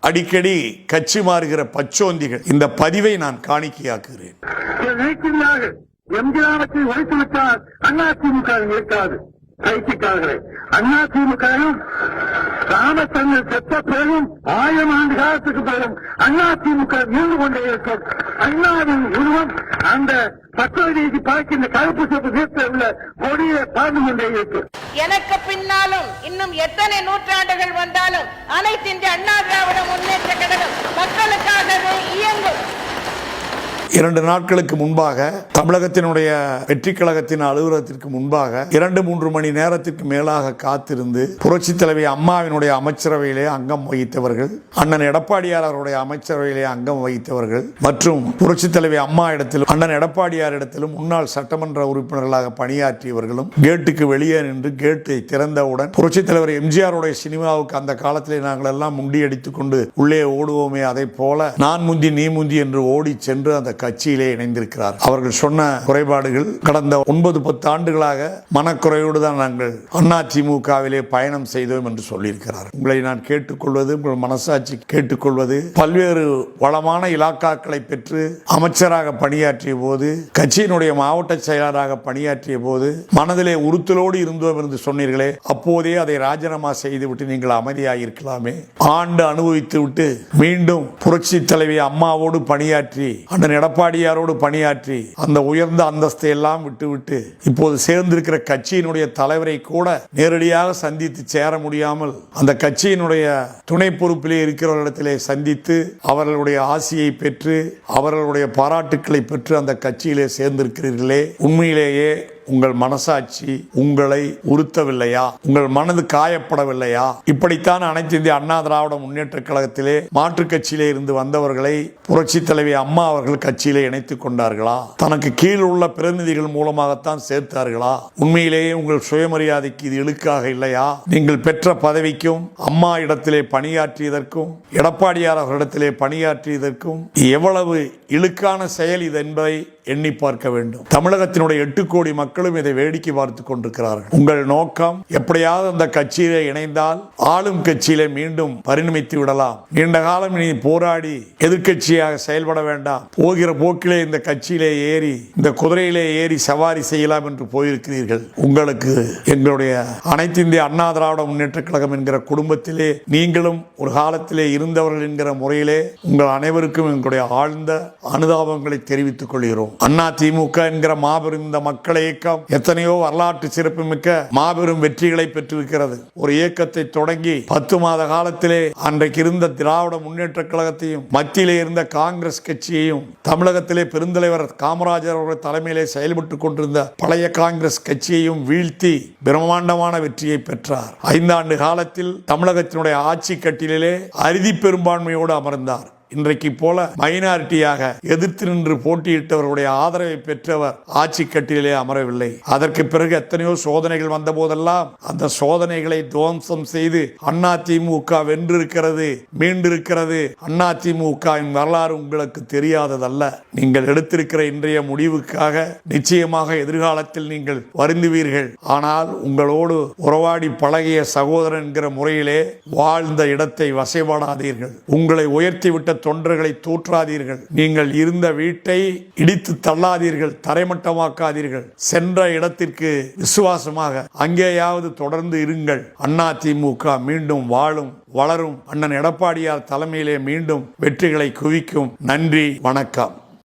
அடிக்கடி கட்சி மாறுகிற பச்சோந்திகள் இந்த பதிவை நான் காணிக்கையாக்குகிறேன். எம்ஜிஆருக்கு ஒழித்துவிட்டால் அதிமுக இருக்காது. ஐக்கியக்காரர்களே, அதிமுகவும் ராமச்சந்திரன் செத்த பிறகும் 1000 ஆண்டு காலத்துக்கு பிறகும் அதிமுக இருந்து கொண்டே இருக்கும். அண்ணாவின் உருவம் அந்த பச்சோதிக்கு பார்க்கின்ற கருப்பு சொப்பு வீட்டில் உள்ள கொடியை பார்த்து கொண்டே இருக்கும். எனக்கு பின்னாலும் இன்னும் எத்தனை நூற்றாண்டுகள் வந்தாலும் அனைத்து இந்திய அண்ணா திராவிட முன்னேற்ற கழகம் மக்களுக்காகவே இயங்கும். 2 நாட்களுக்கு முன்பாக தமிழகத்தினுடைய வெற்றி கழகத்தின் அலுவலகத்திற்கு முன்பாக 2-3 மணி நேரத்திற்கு மேலாக காத்திருந்து புரட்சி தலைவி அம்மாவினுடைய அமைச்சரவையிலே அங்கம் வகித்தவர்கள், அண்ணன் எடப்பாடியார் அவருடைய அமைச்சரவையிலே அங்கம் வகித்தவர்கள் மற்றும் புரட்சி தலைவி அம்மா இடத்திலும் அண்ணன் எடப்பாடியார் இடத்திலும் முன்னாள் சட்டமன்ற உறுப்பினர்களாக பணியாற்றியவர்களும் கேட்டுக்கு வெளியே நின்று கேட்டை திறந்தவுடன் புரட்சி தலைவர் எம்ஜிஆருடைய சினிமாவுக்கு அந்த காலத்திலே நாங்கள் எல்லாம் முண்டியடித்துக் கொண்டு உள்ளே ஓடுவோமே, அதை போல நான் முந்தி நீ முந்தி என்று ஓடி சென்று அந்த கட்சியிலே இணைந்திருக்கிறார். அவர்கள் சொன்ன குறைபாடுகள் கடந்த 9-10 ஆண்டுகளாக மனக்குறையோடு தான் நாங்கள் அதிமுகவிலே பயணம் செய்தோம் என்று சொல்லியிருக்கிறார். உங்களை நான் கேட்டுக்கொள்வது, உங்கள் மனசாட்சி கேட்டுக்கொள்வது, பல்வேறு வளமான இலாக்காக்களை பெற்று அமைச்சராக பணியாற்றிய போது, கட்சியினுடைய மாவட்ட செயலராக பணியாற்றிய போது மனதிலே உறுத்தலோடு இருந்தோம் என்று சொன்னீர்களே, அப்போதே அதை ராஜினாமா செய்துவிட்டு நீங்கள் அமைதியாக இருக்கலாமே. ஆண்டு அனுபவித்து விட்டு மீண்டும் புரட்சி தலைவி அம்மாவோடு பணியாற்றி அண்ணன் எடப்பாடியாரோடு பணியாற்றி அந்த உயர்ந்த அந்தஸ்தை எல்லாம் விட்டுவிட்டு இப்போது சேர்ந்திருக்கிற கட்சியினுடைய தலைவரை கூட நேரடியாக சந்தித்து சேர முடியாமல் அந்த கட்சியினுடைய துணை பொறுப்பிலே இருக்கிறவர்களிடத்திலே சந்தித்து அவர்களுடைய ஆசியை பெற்று அவர்களுடைய பாராட்டுக்களை பெற்று அந்த கட்சியிலே சேர்ந்திருக்கிறீர்களே, உண்மையிலேயே உங்கள் மனசாட்சி உங்களை உறுத்தவில்லையா? உங்கள் மனது காயப்படவில்லையா? இப்படித்தான் அனைத்து இந்திய அண்ணா திராவிட முன்னேற்ற கழகத்திலே மாற்றுக் கட்சியிலே இருந்து வந்தவர்களை புரட்சி தலைவி அம்மா அவர்கள் கட்சியிலே இணைத்துக் கொண்டார்களா? தனக்கு கீழ் உள்ள பிரதிநிதிகள் மூலமாகத்தான் சேர்த்தார்களா? உண்மையிலேயே உங்கள் சுயமரியாதைக்கு இது இழுக்காக இல்லையா? நீங்கள் பெற்ற பதவிக்கும் அம்மா இடத்திலே பணியாற்றியதற்கும் எடப்பாடியார் அவர்களிடத்திலே பணியாற்றியதற்கும் எவ்வளவு இழுக்கான செயல் இது என்பதை எண்ணி பார்க்க வேண்டும். தமிழகத்தினுடைய 8 கோடி மக்களும் இதை வேடிக்கை பார்த்துக் கொண்டிருக்கிறார்கள். உங்கள் நோக்கம் எப்படியாவது அந்த கட்சியிலே இணைந்தால் ஆளும் கட்சியிலே மீண்டும் பரிணமித்து விடலாம். நீண்ட காலம் நீ போராடி எதிர்கட்சியாக செயல்பட வேண்டாம், போகிற போக்கிலே இந்த கட்சியிலே ஏறி இந்த குதிரையிலே ஏறி சவாரி செய்யலாம் என்று போயிருக்கிறீர்கள். உங்களுக்கு எங்களுடைய அனைத்து இந்திய அண்ணா திராவிட முன்னேற்ற கழகம் என்கிற குடும்பத்திலே நீங்களும் ஒரு காலத்திலே இருந்தவர்கள் என்கிற முறையிலே உங்கள் அனைவருக்கும் எங்களுடைய ஆழ்ந்த அனுதாபங்களை தெரிவித்துக் கொள்கிறோம். அதிமுக என்கிற மாபெரும் இந்த மக்கள் இயக்கம் எத்தனையோ வரலாற்று சிறப்புமிக்க மாபெரும் வெற்றிகளை பெற்றிருக்கிறது. ஒரு இயக்கத்தை தொடங்கி 10 மாத காலத்திலே அன்றைக்கு இருந்த திராவிட முன்னேற்ற கழகத்தையும் மத்தியிலே இருந்த காங்கிரஸ் கட்சியையும் தமிழகத்திலே பெருந்தலைவர் காமராஜர் அவர்கள் தலைமையிலே செயல்பட்டுக் கொண்டிருந்த பழைய காங்கிரஸ் கட்சியையும் வீழ்த்தி பிரம்மாண்டமான வெற்றியை பெற்றார். 5 ஆண்டு காலத்தில் தமிழகத்தினுடைய ஆட்சி கட்டிலே அறுதி பெரும்பான்மையோடு அமர்ந்தார். இன்றைக்கு போல மைனாரிட்டியாக எதிர்த்து நின்று போட்டியிட்டவர்களுடைய ஆதரவை பெற்றவர் ஆட்சி கட்டிலே அமரவில்லை. அதற்கு பிறகு எத்தனையோ சோதனைகள் வந்த போதெல்லாம் அந்த சோதனைகளை துவம்சம் செய்து அதிமுக வென்றிருக்கிறது, மீண்டிருக்கிறது. அதிமுகவின் வரலாறு உங்களுக்கு தெரியாததல்ல. நீங்கள் எடுத்திருக்கிற இன்றைய முடிவுக்காக நிச்சயமாக எதிர்காலத்தில் நீங்கள் வருந்துவீர்கள். ஆனால் உங்களோடு உறவாடி பழகிய சகோதரன் என்கிற முறையிலே வாழ்ந்த இடத்தை வசைபாடாதீர்கள். உங்களை உயர்த்திவிட்ட தொண்டர்களை தூற்றாதீர்கள். நீங்கள் இருந்த வீட்டை இடித்து தள்ளாதீர்கள், தரைமட்டமாக்காதீர்கள். சென்ற இடத்திற்கு விசுவாசமாக அங்கேயாவது தொடர்ந்து இருங்கள். அதிமுக மீண்டும் வாழும், வளரும். அண்ணன் எடப்பாடியார் தலைமையிலே மீண்டும் வெற்றிகளை குவிக்கும். நன்றி, வணக்கம்.